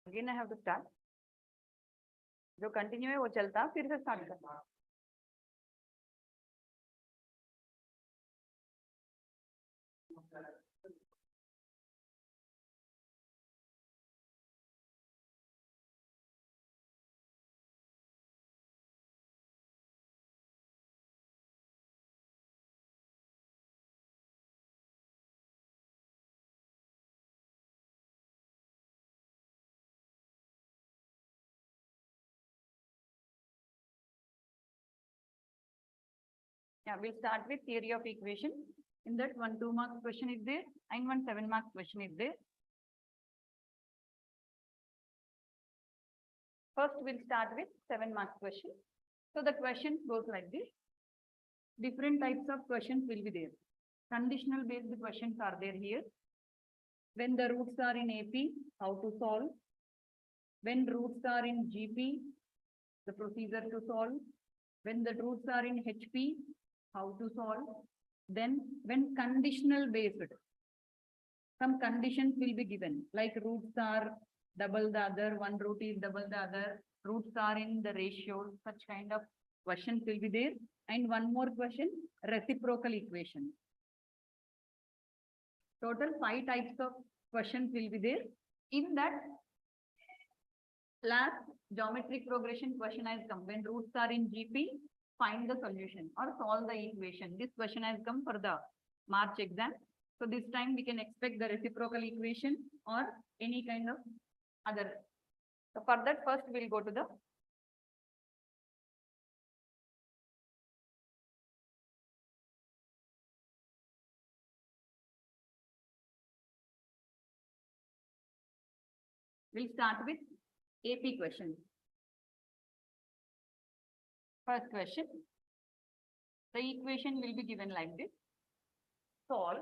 Again, I have to start. जो continue है वो चलता, फिर से स्टार्ट करना. Yeah, we'll start with theory of equation. In that, one 2 marks question is there and one 7 marks question is there. First, we'll start with 7 marks question. So the question goes like this. Different types of questions will be there. Conditional based questions are there here. When the roots are in AP, how to solve? When roots are in GP, the procedure to solve. When the roots are in HP, how to solve. Then when conditional based, some conditions will be given, like roots are double the other, one root is double the other, roots are in the ratio, such kind of questions will be there. And one more question, reciprocal equation. Total 5 types of questions will be there. In that, last geometric progression question has come. When roots are in GP, find the solution or solve the equation. This question has come for the March exam. So this time we can expect the reciprocal equation or any kind of other. So for that, first we'll go to the we'll start with AP question. First question, the equation will be given like this. Solve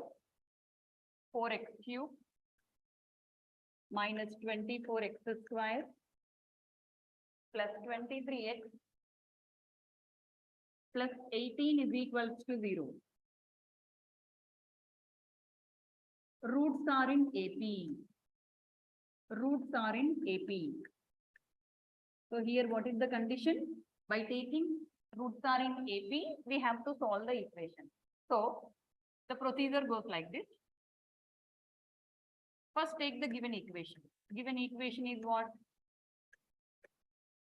4x cube minus 24x square plus 23x plus 18 is equals to 0. Roots are in AP. Roots are in AP. So here what is the condition? By taking roots are in AP, we have to solve the equation. So the procedure goes like this. First take the given equation. Given equation is what?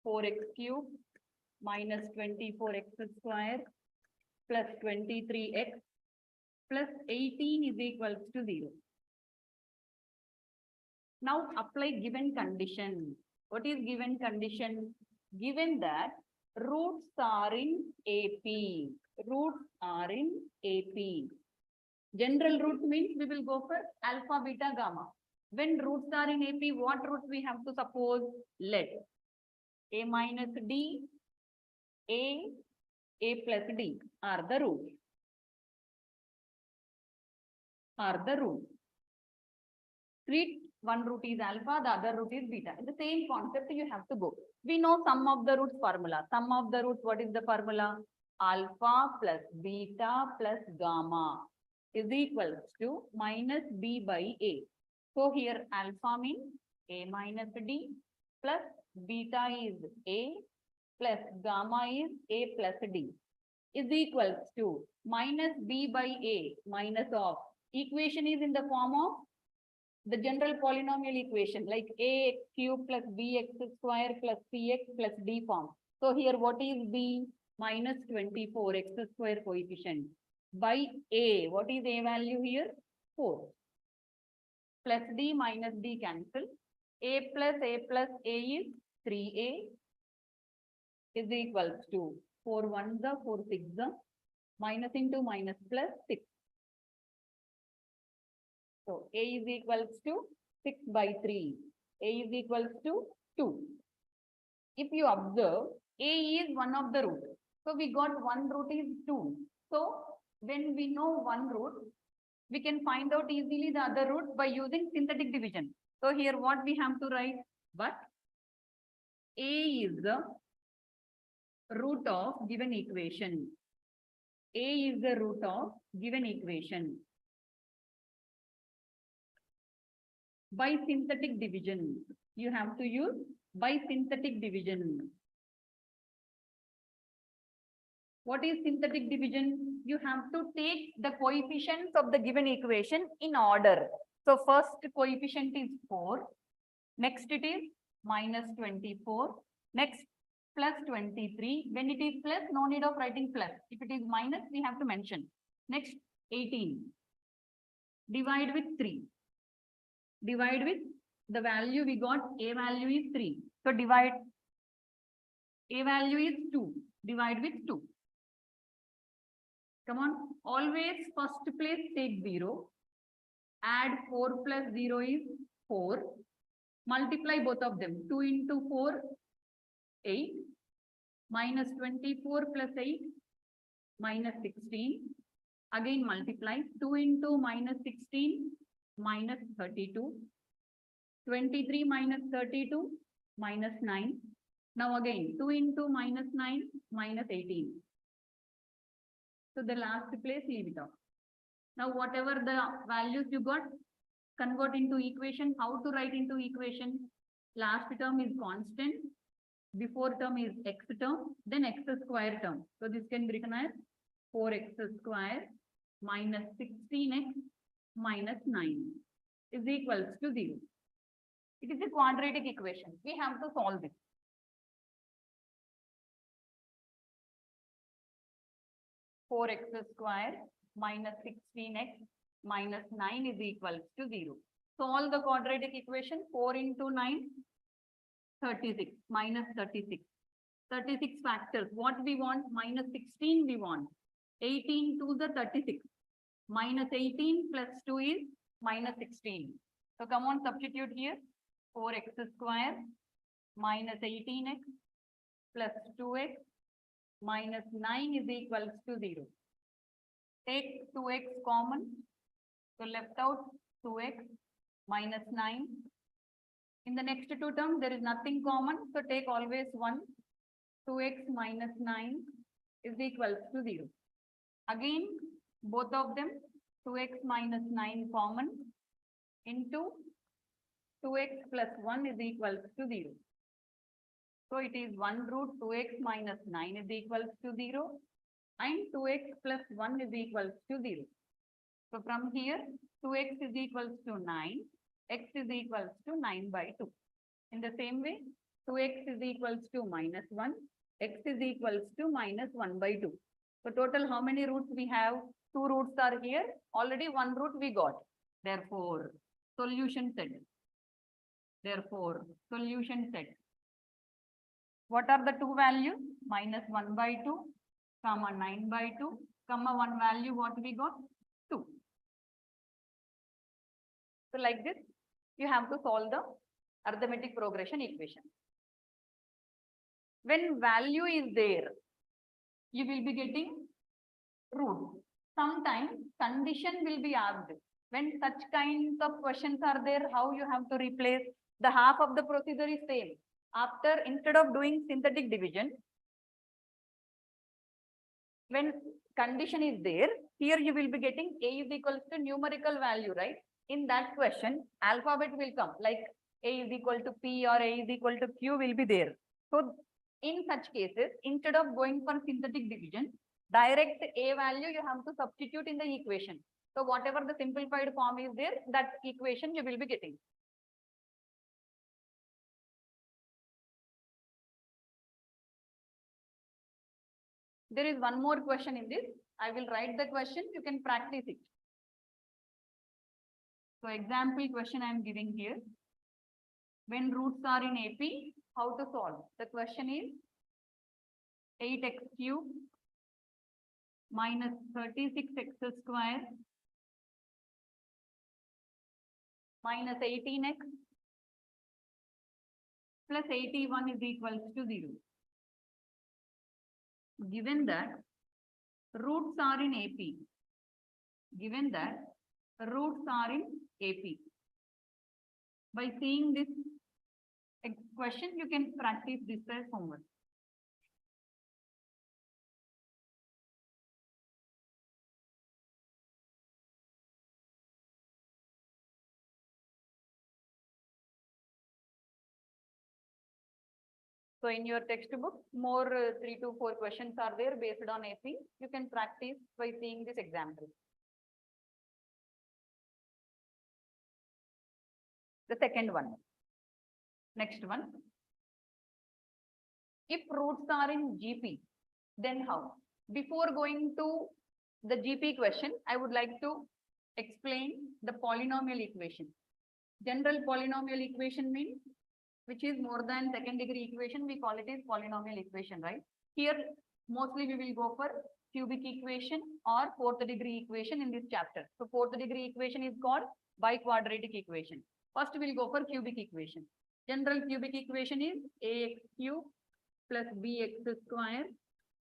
4x cube minus 24x square plus 23x plus 18 is equals to 0. Now apply given condition. What is given condition? Given that roots are in AP. Roots are in AP. General root means we will go for alpha, beta, gamma. When roots are in AP, what roots we have to suppose? Let A minus D, A plus D are the roots. Are the roots. Treat one root is alpha, the other root is beta. In the same concept, you have to go. We know sum of the roots formula. Sum of the roots, what is the formula? Alpha plus beta plus gamma is equals to minus B by A. So here alpha means A minus D plus beta is A plus gamma is A plus D is equals to minus B by A minus of. Equation is in the form of the general polynomial equation like ax cube plus bx square plus cx plus d form. So here what is b? Minus 24 x square coefficient by a. What is a value here? 4. Plus d minus d cancel. A plus a is 3a is equals to 4 1 the 4 6 the minus into minus plus 6. So A is equals to 6 by 3. A is equals to 2. If you observe, A is one of the root. So we got one root is 2. So when we know one root, we can find out easily the other root by using synthetic division. So here what we have to write? But A is the root of given equation. A is the root of given equation. By synthetic division. You have to use by synthetic division. What is synthetic division? You have to take the coefficients of the given equation in order. So first coefficient is 4. Next it is minus 24. Next plus 23. When it is plus, no need of writing plus. If it is minus, we have to mention. Next 18. Divide with 3. Divide with the value we got, a value is 3. So divide, a value is 2. Divide with 2. Come on, always first place take 0. Add 4 plus 0 is 4. Multiply both of them. 2 into 4, 8. Minus 24 plus 8, minus 16. Again multiply. 2 into minus 16, minus 32. 23 minus 32, minus 9. Now again, 2 into minus 9, minus 18. So the last place, leave it off. Now whatever the values you got, convert into equation. How to write into equation? Last term is constant. Before term is x term, then x square term. So this can be written as 4x square minus 16x minus 9 is equals to 0. It is a quadratic equation. We have to solve it. Four x square minus 16x minus 9 is equals to 0. Solve the quadratic equation. 4 into 9, 36 minus 36. 36 factors. What we want? Minus 16 we want. 18 to the 36. Minus 18 plus 2 is minus 16. So come on, substitute here. 4x square minus 18x plus 2x minus 9 is equals to 0. Take 2x common. So left out 2x minus 9. In the next two terms, there is nothing common. So take always 1. 2x minus 9 is equals to 0. Again, both of them, 2x minus 9 common into 2x plus 1 is equals to 0. So it is 1 root 2x minus 9 is equals to 0 and 2x plus 1 is equals to 0. So from here, 2x is equals to 9, x is equals to 9 by 2. In the same way, 2x is equals to minus 1, x is equals to minus 1 by 2. So total how many roots we have? 2 roots are here. Already 1 root we got. Therefore, solution set. Therefore, solution set. What are the two values? Minus 1 by 2, comma 9 by 2, comma 1 value what we got? 2. So like this, you have to solve the arithmetic progression equation. When value is there, you will be getting root. Sometimes condition will be asked. When such kinds of questions are there, how you have to replace? The half of the procedure is same. After, instead of doing synthetic division, when condition is there, here you will be getting a is equals to numerical value, right? In that question, alphabet will come, like a is equal to p or a is equal to q will be there. So in such cases, instead of going for synthetic division, direct a value you have to substitute in the equation. So whatever the simplified form is there, that equation you will be getting. There is one more question in this. I will write the question. You can practice it. So example question I am giving here. When roots are in AP, how to solve? The question is 8x cube minus 36x square minus 18x plus 81 is equals to 0. Given that roots are in AP, given that roots are in AP. By seeing this question, you can practice this as homework. So in your textbook, more 3 to 4 questions are there based on AP. You can practice by seeing this example. The second one. Next one. If roots are in GP, then how? Before going to the GP question, I would like to explain the polynomial equation. General polynomial equation means which is more than second degree equation, we call it as polynomial equation, right? Here, mostly we will go for cubic equation or fourth degree equation in this chapter. So fourth degree equation is called biquadratic equation. First, we will go for cubic equation. General cubic equation is ax cube plus bx square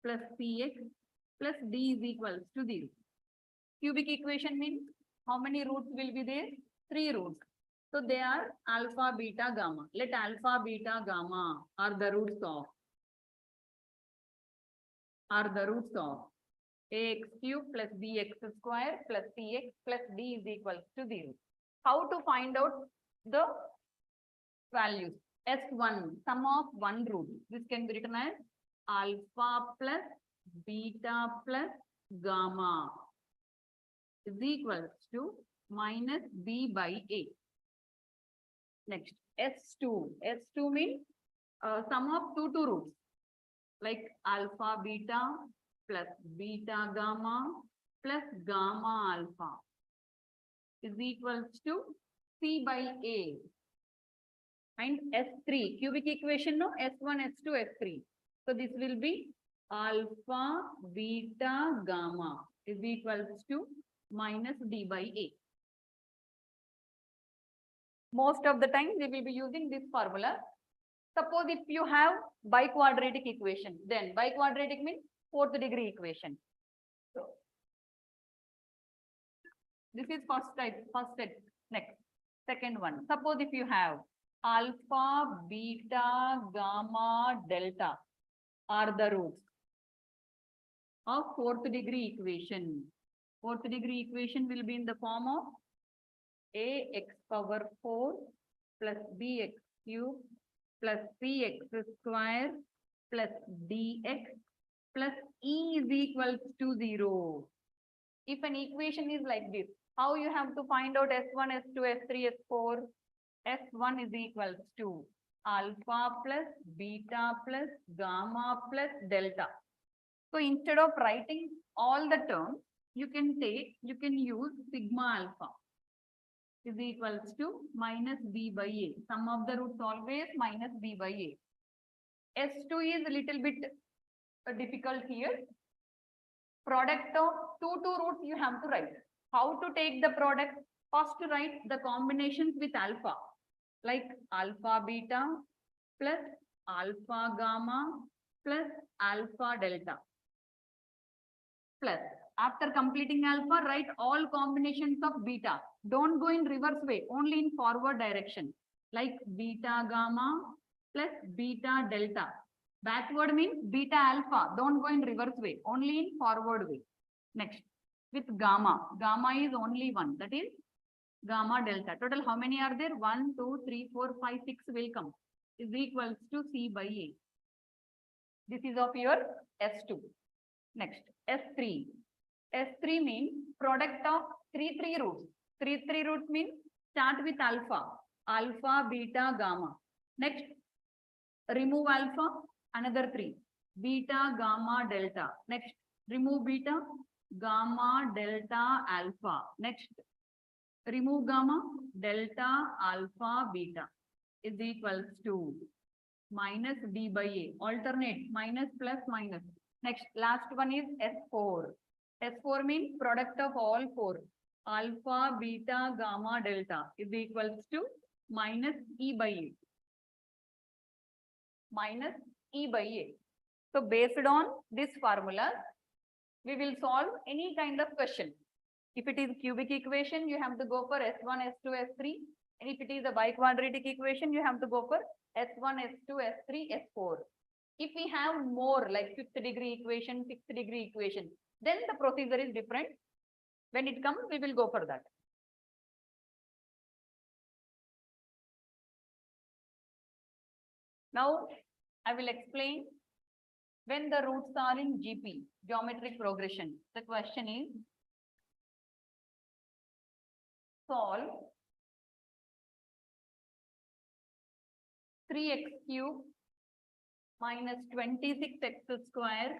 plus cx plus d is equals to 0. Cubic equation means how many roots will be there? 3 roots. So they are alpha, beta, gamma. Let alpha, beta, gamma are the roots of ax cube plus bx square plus cx plus d is equals to 0. How to find out the values? S1, sum of one root. This can be written as alpha plus beta plus gamma is equals to minus b by a. Next, S2. S2 means sum of two roots like alpha beta plus beta gamma plus gamma alpha is equals to c by a. And S3, cubic equation, no? S1, S2, S3. So this will be alpha beta gamma is equals to minus d by a. Most of the time we will be using this formula. Suppose if you have biquadratic equation, then biquadratic means fourth degree equation. So this is first type. Next, second one. Suppose if you have alpha, beta, gamma, delta are the roots of fourth degree equation. Fourth degree equation will be in the form of ax power 4 plus bx cube plus cx square plus dx plus e is equals to 0. If an equation is like this, how you have to find out S1, S2, S3, S4? S1 is equals to alpha plus beta plus gamma plus delta. So instead of writing all the terms, you can use sigma alpha is equals to minus b by a. Sum of the roots always minus b by a. S2 is a little bit difficult here. Product of two roots you have to write. How to take the product? First write the combinations with alpha, like alpha beta plus alpha gamma plus alpha delta. Plus, after completing alpha, write all combinations of beta. Don't go in reverse way, only in forward direction, like beta gamma plus beta delta. Backward means beta alpha. Don't go in reverse way, only in forward way. Next, with gamma. Gamma is only one, that is gamma delta. Total how many are there? 1, 2, 3, 4, 5, 6 will come. Is equals to c by a. This is of your S2. Next, S3. S3 means product of 3 roots. 3 roots means start with alpha. Alpha, beta, gamma. Next, remove alpha, another 3. Beta, gamma, delta. Next, remove beta, gamma, delta, alpha. Next, remove gamma, delta, alpha, beta is equals to minus d by a. Alternate, minus plus minus. Next, last one is S4. S4 means product of all 4. Alpha, beta, gamma, delta is equals to minus e by a. Minus e by a. So based on this formula, we will solve any kind of question. If it is cubic equation, you have to go for S1, S2, S3. And if it is a biquadratic equation, you have to go for S1, S2, S3, S4. If we have more like 5th degree equation, 6th degree equation, then the procedure is different. When it comes, we will go for that. Now, I will explain when the roots are in GP, geometric progression. The question is, solve 3x cube minus 26x square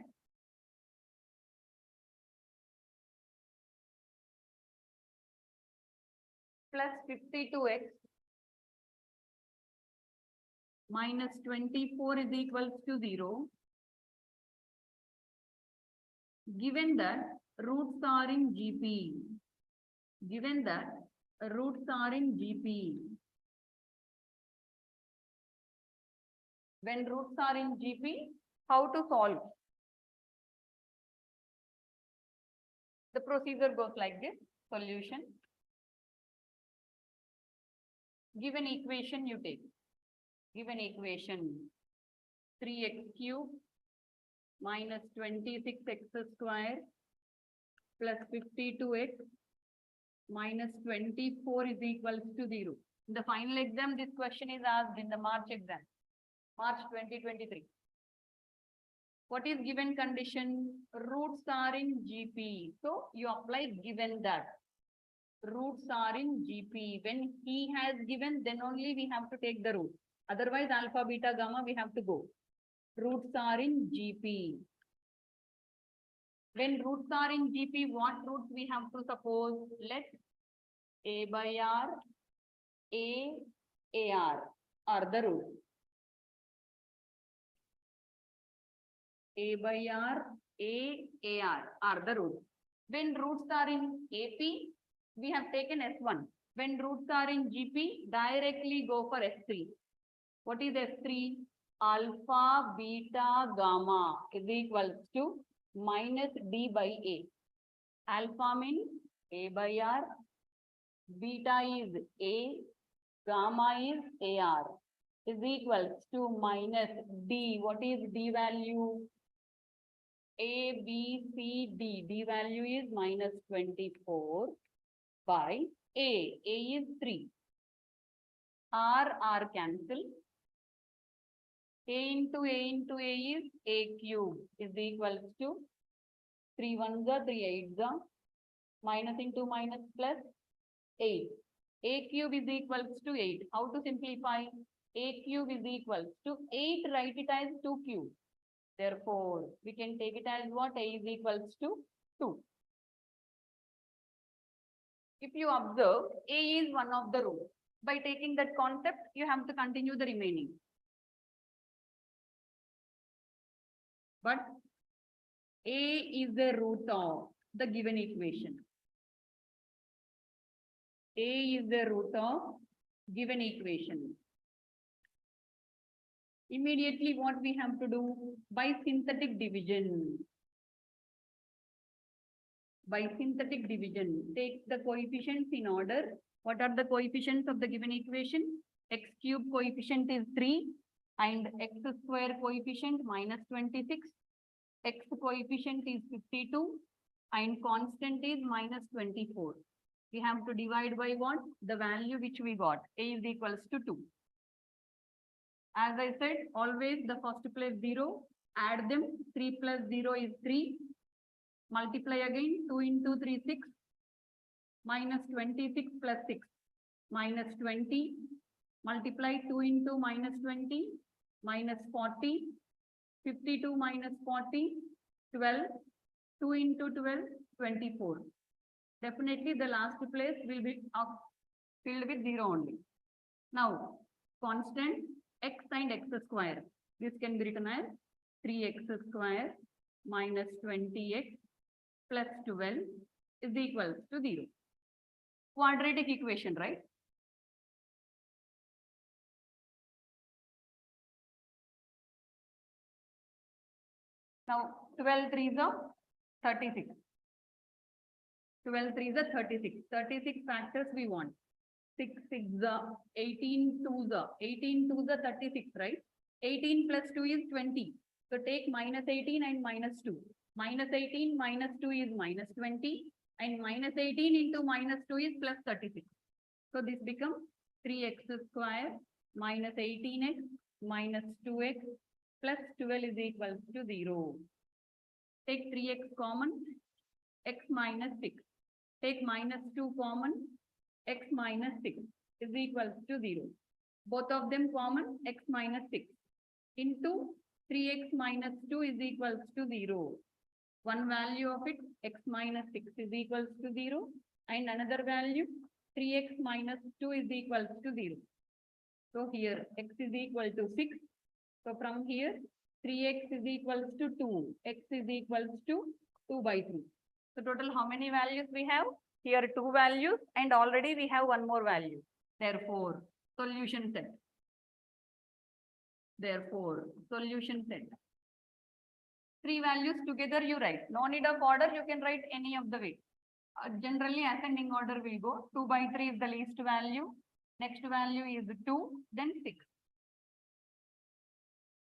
plus 52x minus 24 is equals to 0. Given that roots are in GP, given that roots are in GP, when roots are in GP, how to solve? The procedure goes like this. Solution. Given equation you take. Given equation 3x cube minus 26x square plus 52x minus 24 is equals to 0. In the final exam, this question is asked in the March exam, March 2023. What is given condition? Roots are in GP. So you apply given that. Roots are in GP. When he has given, then only we have to take the root. Otherwise, alpha, beta, gamma, we have to go. Roots are in GP. When roots are in GP, what roots we have to suppose? Let A by R, AR are the roots. A by R, AR are the roots. When roots are in AP, we have taken S1. When roots are in GP, directly go for S3. What is S3? Alpha, beta, gamma is equals to minus D by A. Alpha means A by R, beta is A, gamma is AR is equals to minus D. What is D value? A, B, C, D. D value is minus 24 by A. A is 3. R cancel. A into A is A cube is equals to 3 1s are 3 8s are minus into minus plus 8. A cube is equals to 8. How to simplify? A cube is equals to 8, write it as 2 cube. Therefore, we can take it as what? A is equals to 2. If you observe, A is one of the roots. By taking that concept, you have to continue the remaining. But A is the root of the given equation. A is the root of given equation. Immediately what we have to do? By synthetic division. By synthetic division, take the coefficients in order. What are the coefficients of the given equation? X cube coefficient is 3 and x square coefficient minus 26. X coefficient is 52 and constant is minus 24. We have to divide by what? The value which we got. A is equals to 2. As I said, always the first place 0. Add them. 3 plus 0 is 3. Multiply again. 2 into 3, 6. Minus 26 plus 6. Minus 20. Multiply 2 into minus 20. Minus 40. 52 minus 40. 12. 2 into 12. 24. Definitely the last place will be filled with 0 only. Now, constant x and x square. This can be written as 3x square minus 20x plus 12 is equal to 0. Quadratic equation, right? Now, 12 3s are 36. 12 3s are 36. 36 factors we want. 6 6s are 18 2s are 18 2s are 36, right? 18 plus 2 is 20. So take minus 18 and minus 2. Minus 18 minus 2 is minus 20 and minus 18 into minus 2 is plus 36. So this becomes 3x square minus 18x minus 2x plus 12 is equal to 0. Take 3x common, x minus 6. Take minus 2 common, x minus 6 is equal to 0. Both of them common, x minus 6 into 3x minus 2 is equal to 0. One value of it, x minus 6 is equal to 0, and another value, 3x minus 2 is equal to 0. So here x is equal to 6. So from here 3x is equal to 2. X is equal to 2 by 3. So total how many values we have? Here 2 values and already we have one more value. Therefore solution set. Therefore solution set. 3 values together you write. No need of order, you can write any of the way. Generally ascending order will go. 2 by 3 is the least value. Next value is 2, then 6.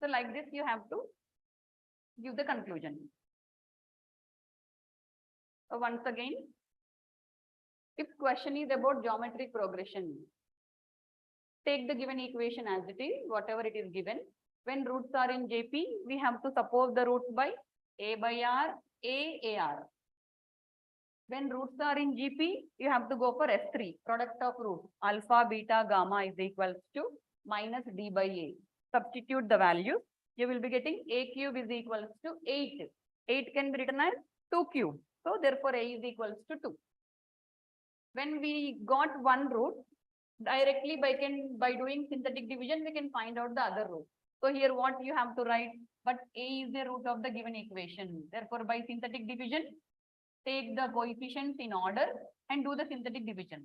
So like this you have to give the conclusion. So once again, if question is about geometric progression, take the given equation as it is, whatever it is given. When roots are in JP, we have to suppose the roots by A by R, A, AR. When roots are in GP, you have to go for S3, product of roots. Alpha, beta, gamma is equals to minus D by A. Substitute the values. You will be getting A cube is equals to 8. 8 can be written as 2 cube. So therefore A is equals to 2. When we got one root, directly by doing synthetic division, we can find out the other root. So here what you have to write, but A is the root of the given equation. Therefore by synthetic division, take the coefficients in order and do the synthetic division.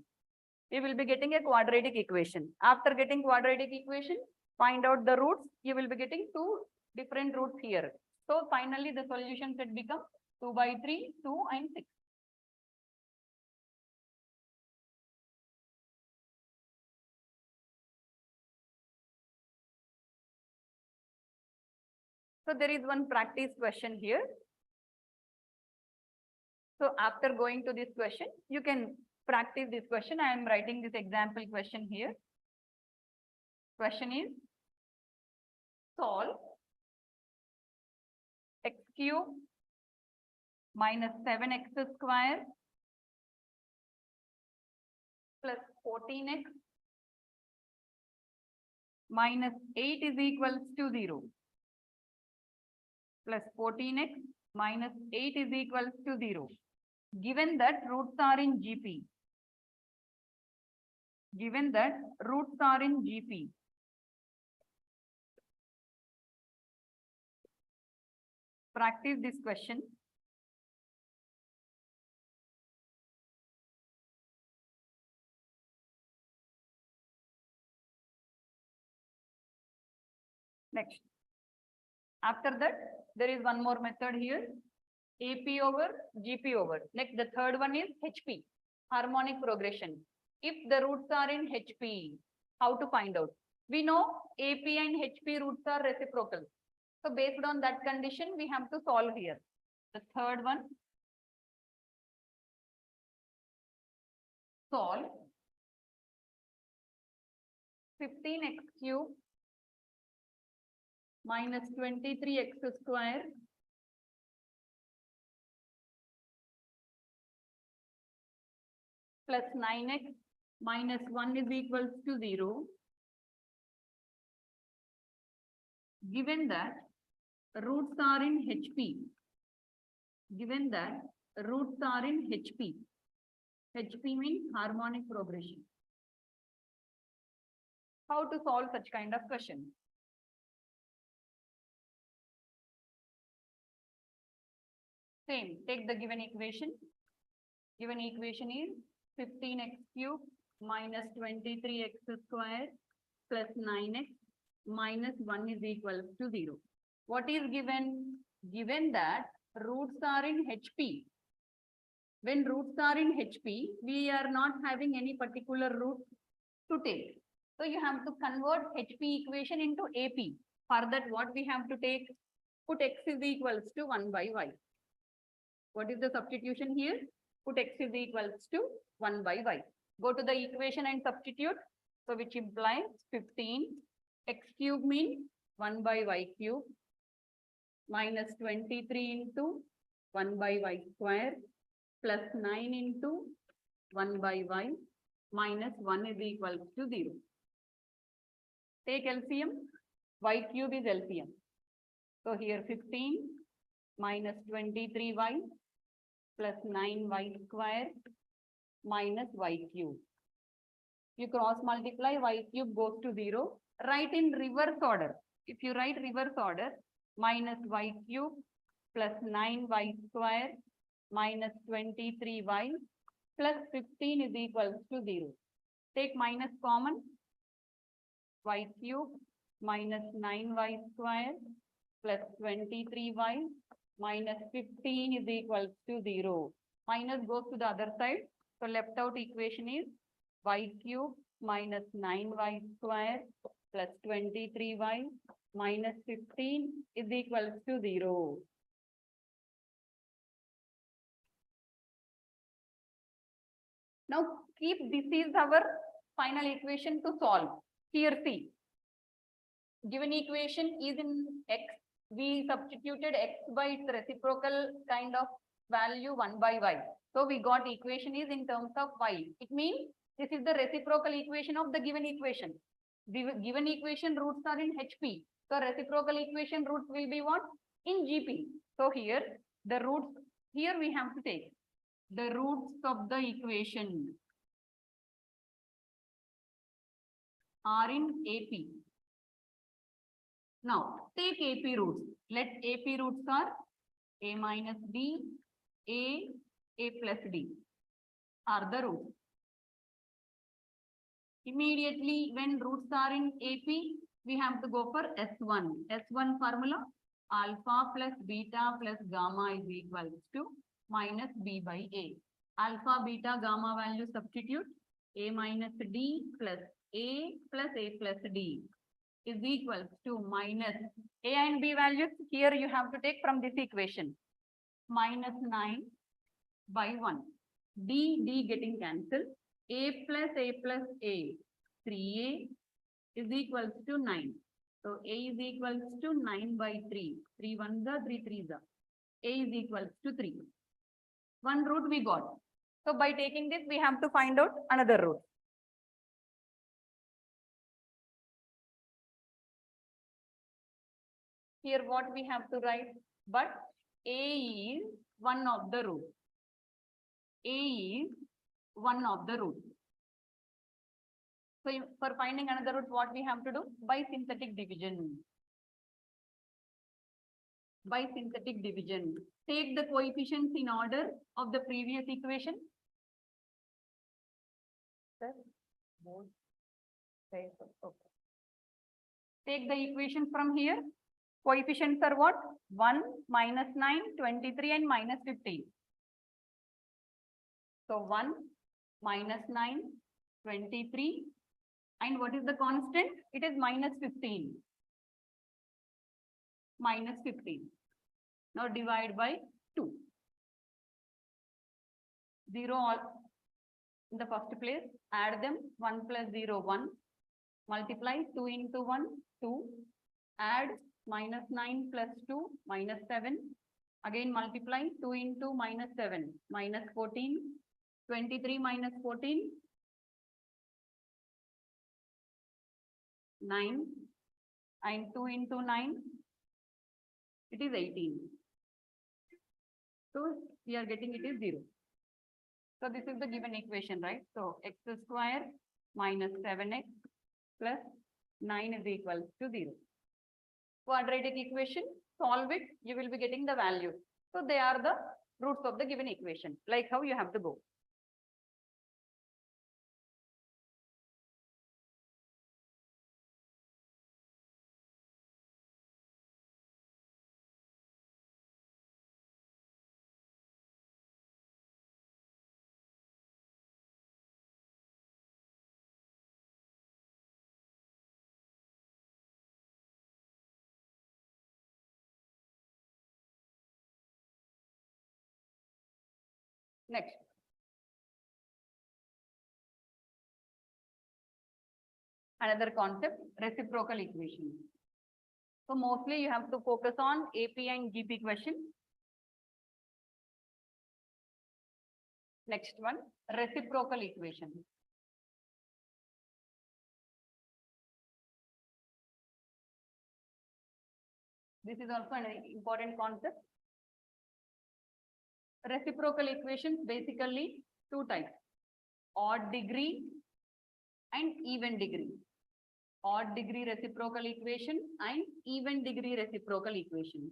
We will be getting a quadratic equation. After getting quadratic equation, find out the roots. You will be getting 2 different roots here. So finally the solution set become 2 by 3, 2 and 6. So there is one practice question here. So after going to this question, you can practice this question. I am writing this example question here. Question is, solve x cube minus 7x square plus 14x minus 8 is equals to 0. Plus 14x minus 8 is equals to 0. Given that roots are in GP. Given that roots are in GP. Practice this question. Next. After that, there is one more method here. AP over GP over. Next, the third one is HP, harmonic progression. If the roots are in HP, how to find out? We know AP and HP roots are reciprocal. So based on that condition, we have to solve here. The third one, solve 15x cube minus 23x square plus 9x minus 1 is equals to 0. Given that roots are in HP. Given that roots are in HP. HP means harmonic progression. How to solve such kind of question? Same, take the given equation. Given equation is 15x cube minus 23x square plus 9x minus 1 is equal to 0. What is given? Given that roots are in HP. When roots are in HP, we are not having any particular root to take. So you have to convert HP equation into AP. For that, what we have to take? Put x is equals to 1 by y. What is the substitution here? Put x is equals to 1 by y. Go to the equation and substitute. So which implies 15. X cube means 1 by y cube minus 23 into 1 by y square plus 9 into 1 by y minus 1 is equal to 0. Take LCM. Y cube is LCM. So here 15 minus 23y plus 9y square minus y cube. You cross multiply, y cube goes to 0. Write in reverse order. If you write reverse order, minus y cube plus 9y square minus 23y plus 15 is equal to 0. Take minus common. Y cube minus 9y square plus 23y minus 15 is equal to 0. Minus goes to the other side. So left out equation is y cube minus 9y square plus 23y minus 15 is equal to 0. Now keep this is our final equation to solve. Here see, given equation is in x, we substituted x by its reciprocal kind of value 1 by y. So we got equation is in terms of y. It means this is the reciprocal equation of the given equation. The given equation roots are in HP. So reciprocal equation roots will be what? In GP. So here the roots, here we have to take the roots of the equation are in AP. Now take AP roots. Let AP roots are A minus D, A plus D are the roots. Immediately when roots are in AP, we have to go for S1. S1 formula, alpha plus beta plus gamma is equal to minus B by A. Alpha, beta, gamma value substitute. A minus D plus A plus D is equal to minus A and B values. Here you have to take from this equation. Minus 9 by 1. D getting cancelled. A plus A, 3A is equals to 9. So A is equals to 9 by 3. 3 1s are 3 3s are. A is equals to 3. One root we got. So by taking this, we have to find out another root. Here what we have to write? But A is one of the roots. A is one of the roots. So for finding another root, what we have to do? By synthetic division. By synthetic division. Take the coefficients in order of the previous equation. Okay. Take the equation from here. Coefficients are what? 1, minus 9, 23 and minus 15. So 1, minus 9, 23. And what is the constant? It is minus 15. Minus 15. Now divide by 2. 0 all in the first place. Add them. 1 plus 0, 1. Multiply 2 into 1, 2. Add minus 9 plus 2, minus 7. Again multiply 2 into minus 7, minus 14. 23 minus 14. 9 and 2 into 9, it is 18. So we are getting it is 0. So this is the given equation, right? So x square minus 7x plus 9 is equal to 0. Quadratic equation, solve it, you will be getting the value. So they are the roots of the given equation, like how you have to go. Next. Another concept, reciprocal equation. So mostly you have to focus on AP and GP question. Next one, reciprocal equation. This is also an important concept. Reciprocal equations basically two types, odd degree and even degree. Odd degree reciprocal equation and even degree reciprocal equation.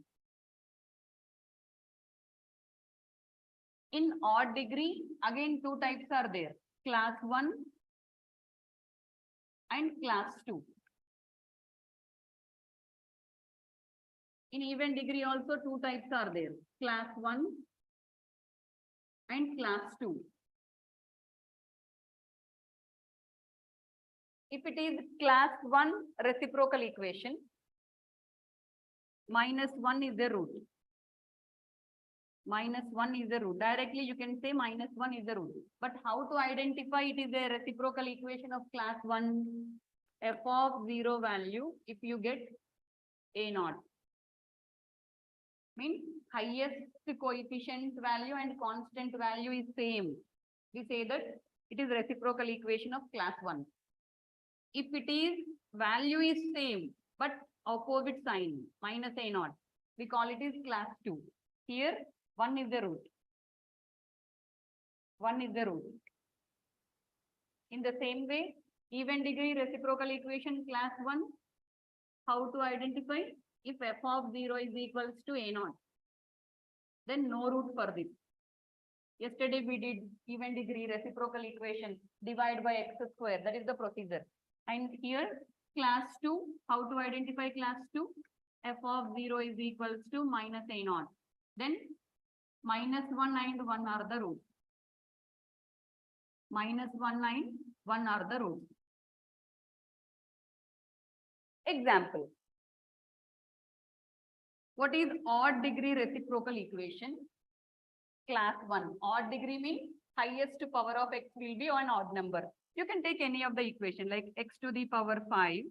In odd degree, again two types are there, class 1 and class 2. In even degree also two types are there, class 1 and class 2. If it is class 1 reciprocal equation, -1 is the root. -1 is the root. Directly you can say -1 is the root. But how to identify it is a reciprocal equation of class 1? F of 0 value, if you get A0. Means highest coefficient value and constant value is same. We say that it is reciprocal equation of class 1. If it is value is same but opposite sign minus A0, we call it is class 2. Here 1 is the root. 1 is the root. In the same way, even degree reciprocal equation class 1, how to identify? If f of 0 is equals to A0, then no root for this. Yesterday we did even degree reciprocal equation, divide by x square, that is the procedure. And here class 2, how to identify class 2? F of 0 is equals to minus A0. Then -1 and 1 are the roots. -1 and 1 are the roots. Example. What is odd degree reciprocal equation? Class 1. Odd degree means highest power of x will be an odd number. You can take any of the equation like x to the power 5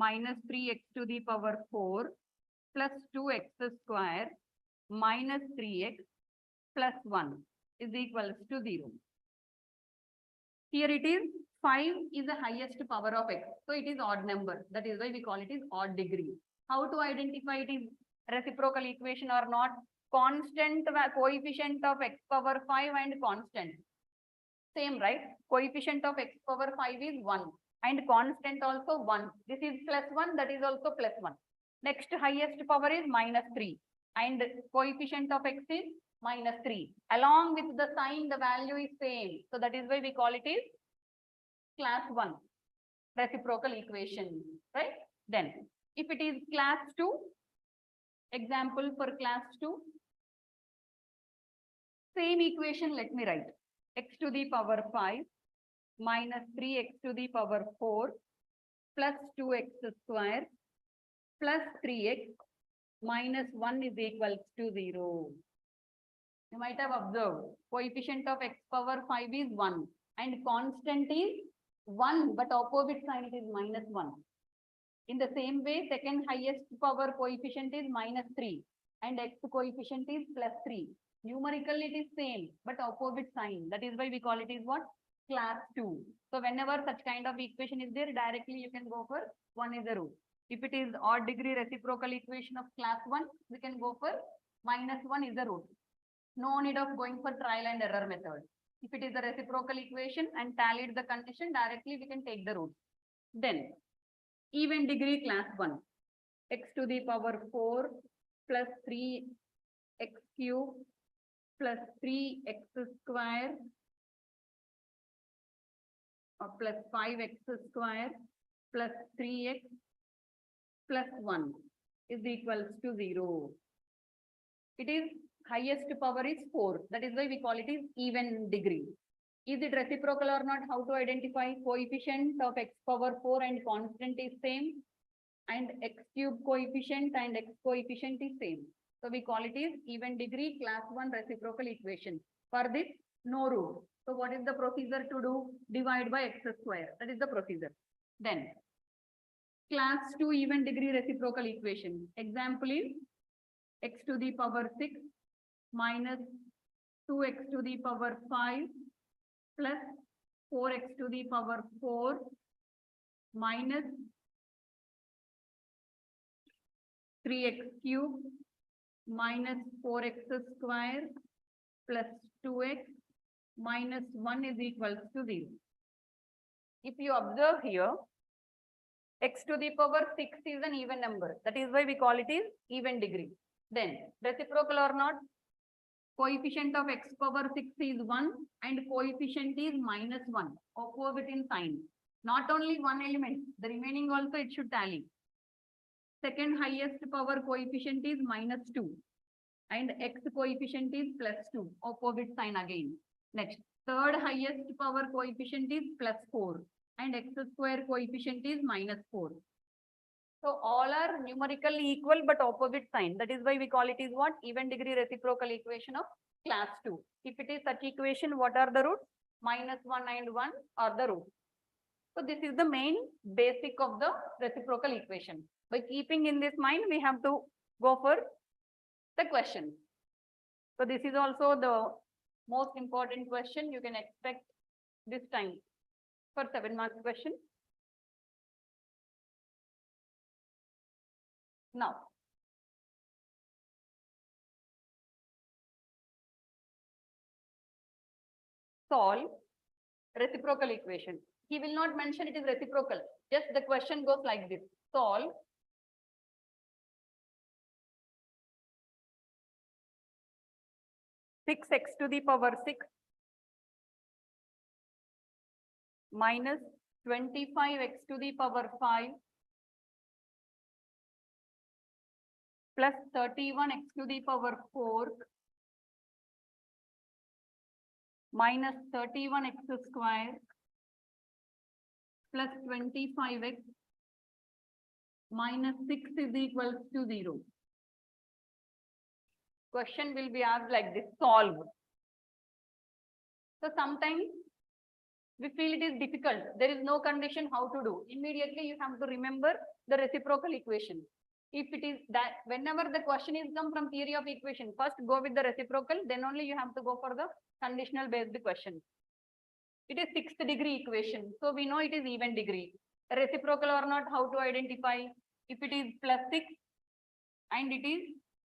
minus 3x to the power 4 plus 2x square minus 3x plus 1 is equals to 0. Here it is 5 is the highest power of x. So it is odd number. That is why we call it is odd degree. How to identify it is reciprocal equation or not? Constant coefficient of x power 5 and constant. Same, right? Coefficient of x power 5 is 1 and constant also 1. This is +1, that is also +1. Next highest power is -3 and coefficient of x is -3. Along with the sign, the value is same. So that is why we call it is class 1 reciprocal equation, right? Then if it is class 2, example for class 2, same equation let me write. X to the power 5 minus 3x to the power 4 plus 2x square plus 3x minus 1 is equals to 0. You might have observed coefficient of x power 5 is 1 and constant is 1 but opposite sign it is -1. In the same way, second highest power coefficient is -3 and x coefficient is +3. Numerically it is same but opposite sign. That is why we call it is what? Class 2. So whenever such kind of equation is there, directly you can go for 1 is the root. If it is odd degree reciprocal equation of class 1, we can go for -1 is the root. No need of going for trial and error method. If it is the reciprocal equation and tallied the condition, directly we can take the root. Then even degree class 1, x to the power 4 plus 3x cube plus 3x square plus 5x square plus 3x plus 1 is equals to 0. It is highest power is 4. That is why we call it is even degree. Is it reciprocal or not? How to identify? Coefficient of x power 4 and constant is same and x cube coefficient and x coefficient is same. So we call it is even degree class 1 reciprocal equation. For this, no root. So what is the procedure to do? Divide by x square. That is the procedure. Then class 2 even degree reciprocal equation. Example is x to the power 6 minus 2x to the power 5 plus 4x to the power 4 minus 3x cube minus 4x square plus 2x minus 1 is equals to 0. If you observe here, x to the power 6 is an even number. That is why we call it is even degree. Then reciprocal or not, coefficient of x power 6 is 1 and coefficient is minus 1, opposite in sign. Not only one element, the remaining also it should tally. Second highest power coefficient is minus 2 and x coefficient is plus 2, opposite sign again. Next, third highest power coefficient is plus 4 and x square coefficient is minus 4. So all are numerically equal but opposite sign. That is why we call it is what? Even degree reciprocal equation of class 2. If it is such equation, what are the roots? Minus 1 and 1 are the roots. So this is the main basic of the reciprocal equation. By keeping in this mind, we have to go for the question. So this is also the most important question you can expect this time for 7 marks question. Now, solve reciprocal equation. He will not mention it is reciprocal. Just the question goes like this. Solve six x to the power 6 minus 25x to the power 5 plus 31x to the power 4 minus 31x square plus 25x minus 6 is equals to 0. Question will be asked like this, solve. So sometimes we feel it is difficult. There is no condition how to do. Immediately you have to remember the reciprocal equation. If it is that, whenever the question is come from theory of equation, first go with the reciprocal, then only you have to go for the conditional based question. It is 6th degree equation. So we know it is even degree. Reciprocal or not, how to identify? If it is plus 6 and it is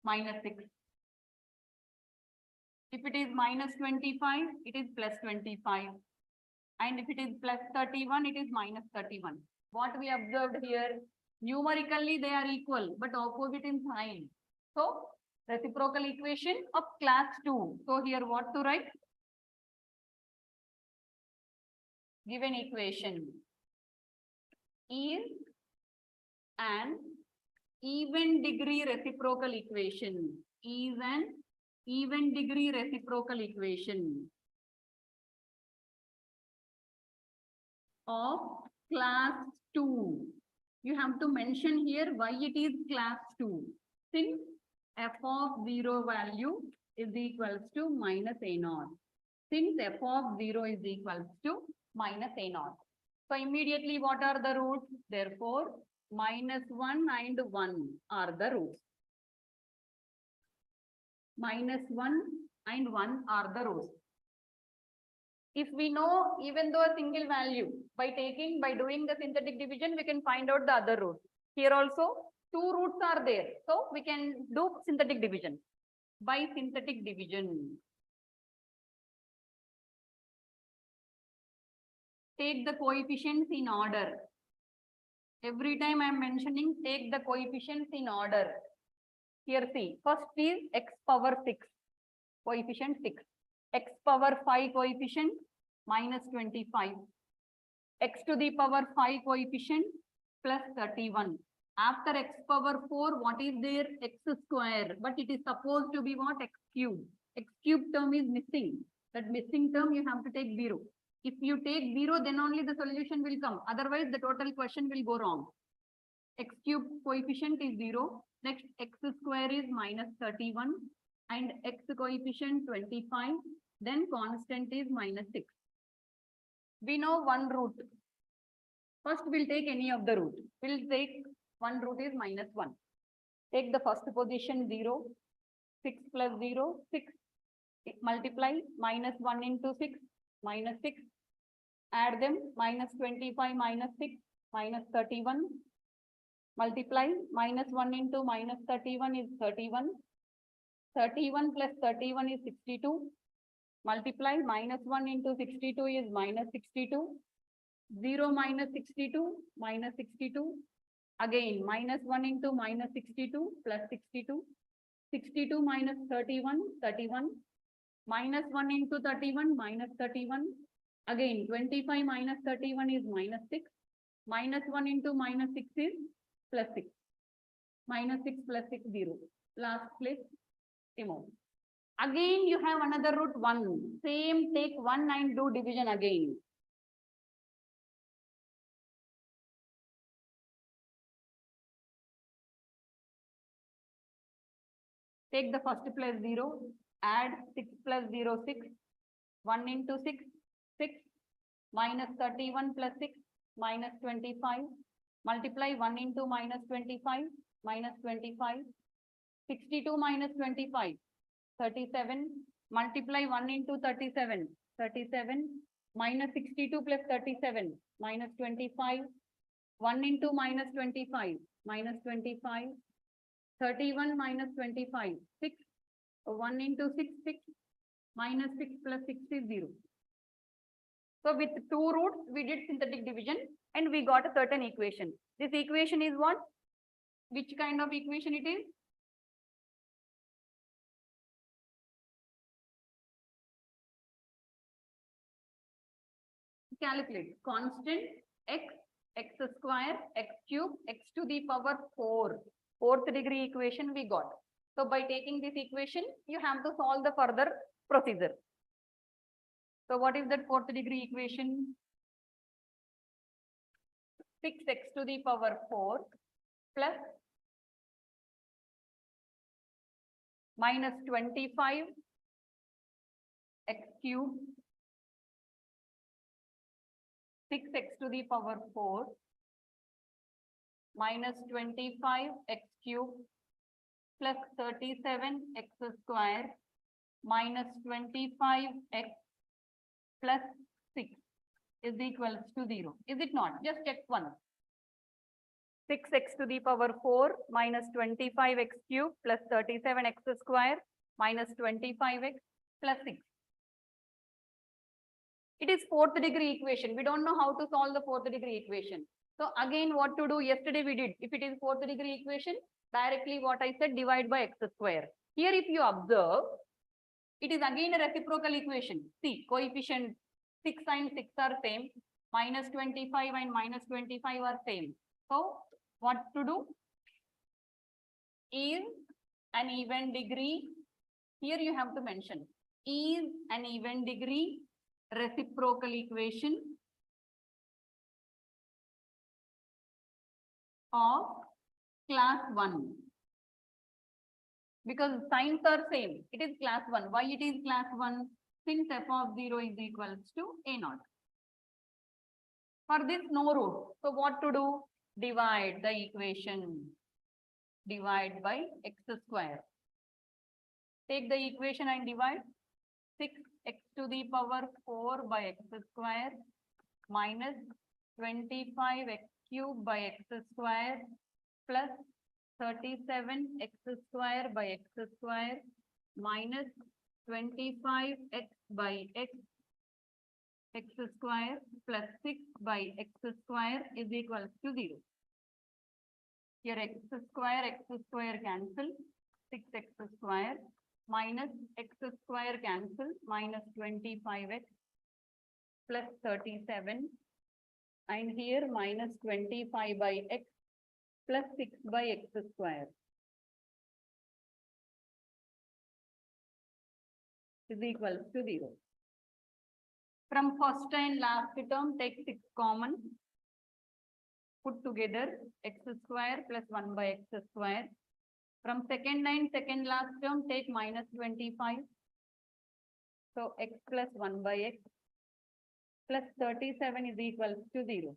minus 6. If it is minus 25, it is plus 25. And if it is plus 31, it is minus 31. What we observed here, numerically they are equal, but opposite in sign. So, reciprocal equation of class 2. So, here what to write? Given equation is an even degree reciprocal equation. Is an even degree reciprocal equation of class 2. You have to mention here why it is class 2. Since f of 0 value is equals to minus a0. Since f of 0 is equals to minus a0. So immediately what are the roots? Therefore, minus 1 and 1 are the roots. Minus 1 and 1 are the roots. If we know even though a single value, by doing the synthetic division, we can find out the other root. Here also 2 roots are there. So we can do synthetic division. By synthetic division, take the coefficients in order. Every time I am mentioning, take the coefficients in order. Here see, first is x power 6, coefficient 6. X power 5 coefficient minus 25. X to the power 5 coefficient plus 31. After x power 4, what is there? X square. But it is supposed to be what? X cube. X cube term is missing. That missing term you have to take 0. If you take 0, then only the solution will come. Otherwise, the total question will go wrong. X cube coefficient is 0. Next, x square is minus 31. And x coefficient 25. Then constant is minus 6. We know one root. First, we'll take any of the root. We'll take one root is -1. Take the first position 0, 6 plus 0, 6. Multiply -1 into 6, -6. Add them, -25 minus 6, -31. Multiply -1 into -31 is 31. 31 plus 31 is 62. Multiply -1 into 62 is -62. 0 minus 62, -62. Again, -1 into -62 plus 62. 62 minus 31, 31. -1 into 31, -31. Again, 25 minus 31 is -6. -1 into -6 is +6. -6 plus 6, 0. Last place, remove. Again, you have another root 1. Same, take 1 and do division again. Take the first place 0, add 6 plus 0, 6. 1 into 6, 6. Minus 31 plus 6, -25. Multiply 1 into -25, -25. 62 minus 25, 37. Multiply 1 into 37, 37. Minus 62 plus 37, -25. 1 into -25, -25. 31 minus 25, 6. 1 into 6, 6. -6 plus 6 is 0. So with two roots, we did synthetic division and we got a certain equation. This equation is what? Which kind of equation it is? Calculate. Constant x, x square, x cube, x to the power 4. Fourth degree equation we got. So by taking this equation, you have to solve the further procedure. So what is that fourth degree equation? 6x to the power 4 plus -25 x cube, 6x to the power 4 -25 x cube plus 37 x square -25 x plus 6 is equals to 0. Is it not? Just check once. 6x to the power 4 minus 25x cube plus 37x square minus 25x plus 6. It is fourth degree equation. We don't know how to solve the fourth degree equation. So again, what to do? Yesterday we did. If it is fourth degree equation, directly what I said, divide by x square. Here if you observe, it is again a reciprocal equation. See, coefficient 6 and 6 are same. -25 and -25 are same. So what to do? Is an even degree. Here you have to mention. Is an even degree reciprocal equation of class 1. Because signs are same. It is class 1. Why it is class 1? Since f of 0 is equals to a0. For this, no root. So what to do? Divide the equation. Divide by x square. Take the equation and divide. 6x to the power 4 by x square minus 25x cube by x square plus 37x square by x square minus 25x by x square plus 6 by x square is equal to 0. Here x square cancel, 6x square minus x square cancel, minus 25x plus 37, and here minus 25 by x plus 6 by x square is equal to 0. From first and last term, take 6 common. Put together x square plus 1 by x square. From second and second last term, take minus 25. So x plus 1 by x plus 37 is equal to 0.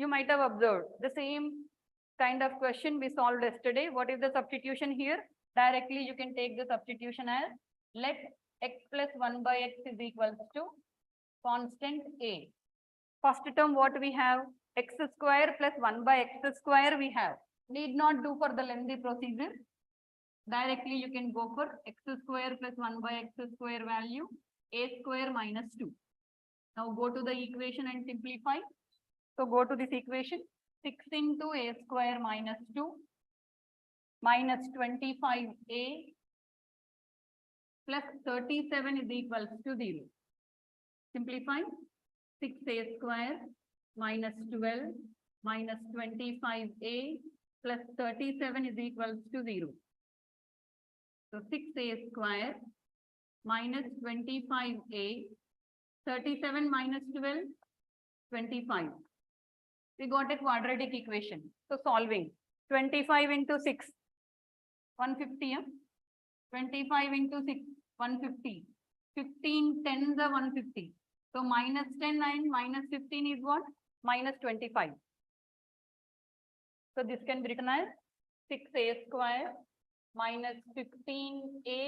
You might have observed the same kind of question we solved yesterday. What is the substitution here? Directly you can take the substitution as let x plus 1 by x is equals to constant a. First term what we have? X square plus 1 by x square we have. Need not do for the lengthy procedure. Directly you can go for x square plus 1 by x square value, a square minus 2. Now go to the equation and simplify. So go to this equation, 6 into a square minus 2 minus 25a plus 37 is equals to 0. Simplify, 6a square minus 12 minus 25a plus 37 is equals to 0. So 6a square minus 25a, 37 minus 12, 25. We got a quadratic equation. So solving 25 into 6, 150. Yeah? 25 into 6, 150. 15 10s are 150. So minus 10 and minus 15 is what? Minus 25. So this can be written as 6a square minus 15a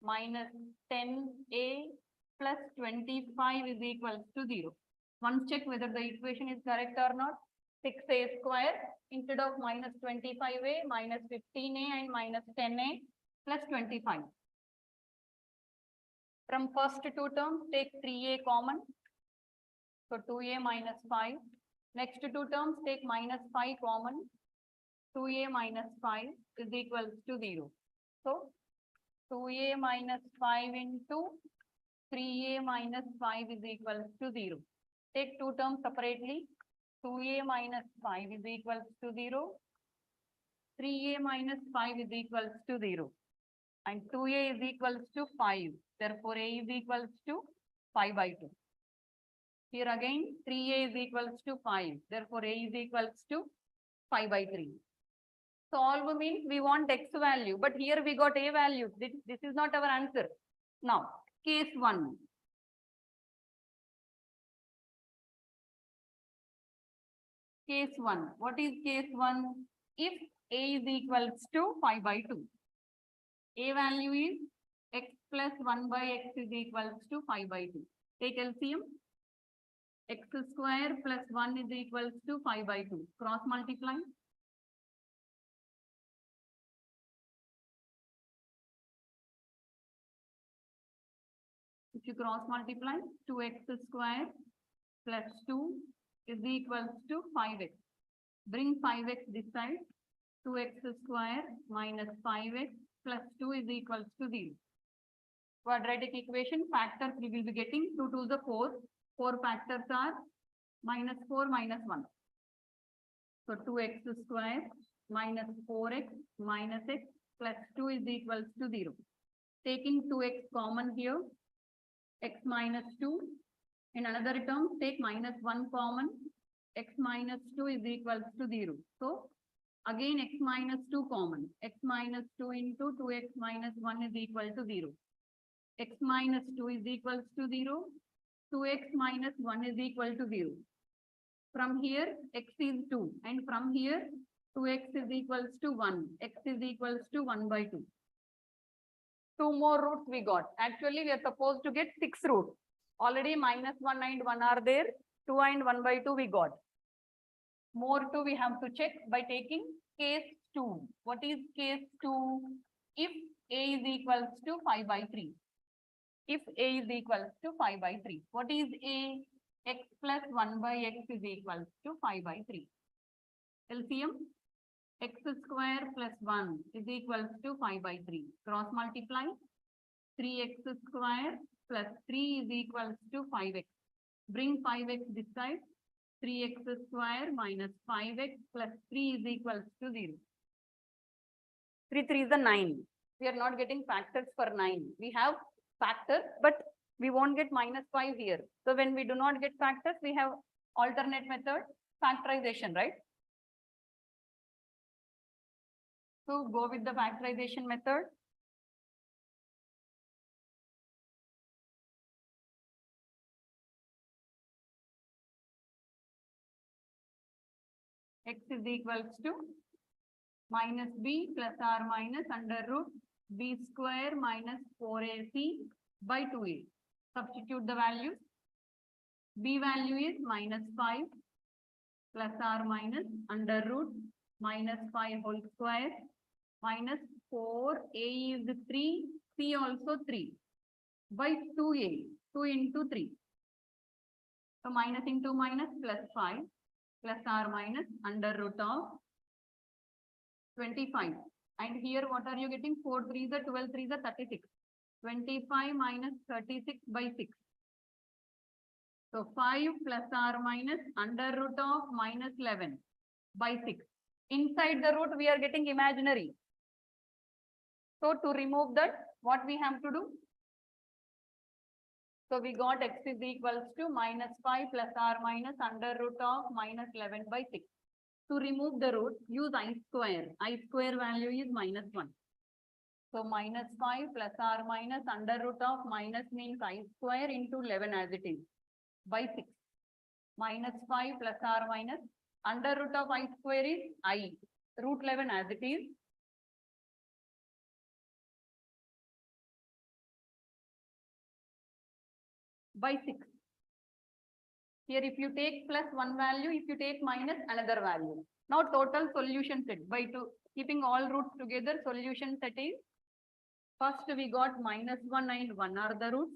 minus 10a plus 25 is equals to 0. Once check whether the equation is correct or not. 6a square instead of minus 25a minus 15a and minus 10a plus 25. From first two terms take 3a common. So 2a minus 5. Next two terms take minus 5 common. 2a minus 5 is equals to 0. So 2a minus 5 into 3a minus 5 is equals to 0. Take two terms separately. 2a minus 5 is equals to 0. 3a minus 5 is equals to 0. And 2a is equals to 5. Therefore, a is equals to 5 by 2. Here again, 3a is equals to 5. Therefore, a is equals to 5 by 3. Solve means we want x value, but here we got a value. This is not our answer. Now, case 1. Case 1. What is case 1? If a is equals to 5 by 2. A value is x plus 1 by x is equals to 5 by 2. Take LCM. X square plus 1 is equals to 5 by 2. Cross multiply. If you cross multiply, 2x square plus 2 is equals to 5x. Bring 5x this side. 2x square minus 5x plus 2 is equals to 0. Quadratic equation factors we will be getting 2 to the 4. 4 factors are minus 4 minus 1. So 2x square minus 4x minus x plus 2 is equals to 0. Taking 2x common here, x minus 2. In another term, take minus 1 common, x minus 2 is equals to 0. So again x minus 2 common, x minus 2 into 2x minus 1 is equal to 0. X minus 2 is equals to 0. 2x minus 1 is equal to 0. From here, x is 2. And from here, 2x is equals to 1. X is equals to 1 by 2. 2 more roots we got. Actually, we are supposed to get 6 roots. Already minus 1 and 1 are there. 2 and 1 by 2 we got. More 2 we have to check by taking case 2. What is case 2? If a is equals to 5 by 3. If a is equals to 5 by 3. What is a? X plus 1 by x is equals to 5 by 3. LCM. X square plus 1 is equals to 5 by 3. Cross multiply. 3x square plus 3 is equals to 5x. Bring 5x this side. 3x square minus 5x plus 3 is equals to 0. 3 is the 9. We are not getting factors for 9. We have factors, but we won't get minus 5 here. So when we do not get factors, we have alternate method, factorization, right? So go with the factorization method. x is equals to minus b plus or minus under root b square minus 4ac by 2a. Substitute the values. B value is minus 5 plus or minus under root minus 5 whole square minus 4, a is 3, c also 3 by 2a, 2 into 3. So minus into minus plus 5 plus or minus under root of 25. And here what are you getting? 4 3s are 12 3s are 36. 25 minus 36 by 6. So 5 plus or minus under root of minus 11 by 6. Inside the root we are getting imaginary. So to remove that, what we have to do? So we got x is equals to minus 5 plus or minus under root of minus 11 by 6. To remove the root, use I square. I square value is minus 1. So minus 5 plus or minus under root of minus means I square into 11 as it is by 6. Minus 5 plus or minus under root of I square is I. Root 11 as it is. By 6. Here if you take plus one value, if you take minus another value. Now total solution set by keeping all roots together, solution set is first we got minus 1 and 1 are the roots.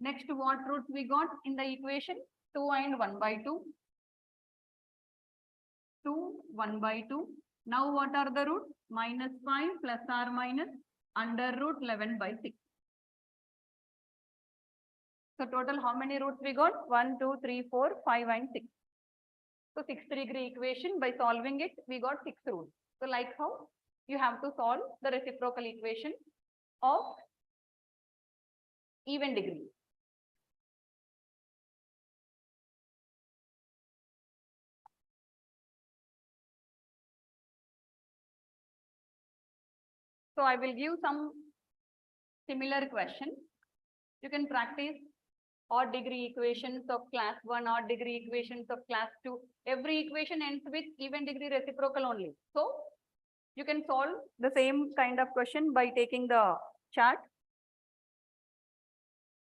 Next what roots we got in the equation? 2 and 1 by 2. 2, 1 by 2. Now what are the roots? Minus 5 plus or minus under root 11 by 6. So total how many roots we got? 1, 2, 3, 4, 5 and 6. So 6th degree equation, by solving it, we got 6 roots. So like how you have to solve the reciprocal equation of even degree. So I will give some similar question. You can practice odd degree equations of class 1, odd degree equations of class 2. Every equation ends with even degree reciprocal only. So you can solve the same kind of question by taking the chart.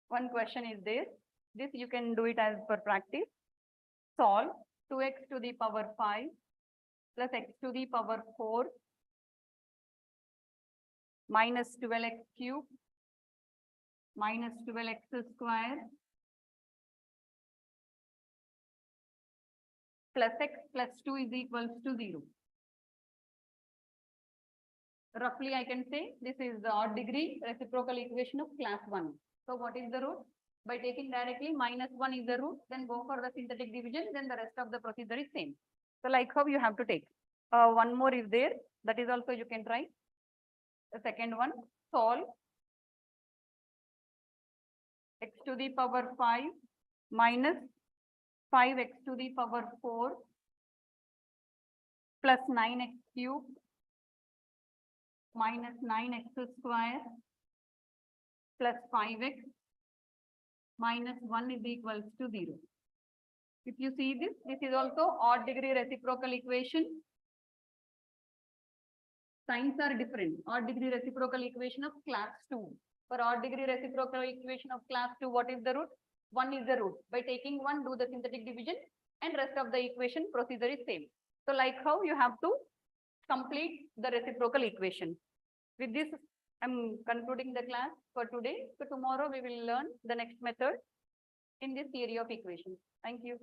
One question is there. This you can do it as per practice. Solve 2x to the power 5 plus x to the power 4 minus 12x cube minus 12x square plus x plus 2 is equals to 0. Roughly I can say this is the odd degree reciprocal equation of class 1. So what is the root? By taking directly minus 1 is the root, then go for the synthetic division, then the rest of the procedure is same. So like how you have to take. One more is there, that is also you can try. The second one, solve x to the power 5 minus 5x to the power 4 plus 9x cube minus 9x square plus 5x minus 1 is equals to 0. If you see this, this is also odd degree reciprocal equation. Signs are different. Odd degree reciprocal equation of class 2. For odd degree reciprocal equation of class 2, what is the root? 1 is the root. By taking 1, do the synthetic division and rest of the equation procedure is same. So like how you have to complete the reciprocal equation. With this, I'm concluding the class for today. So tomorrow we will learn the next method in this theory of equations. Thank you.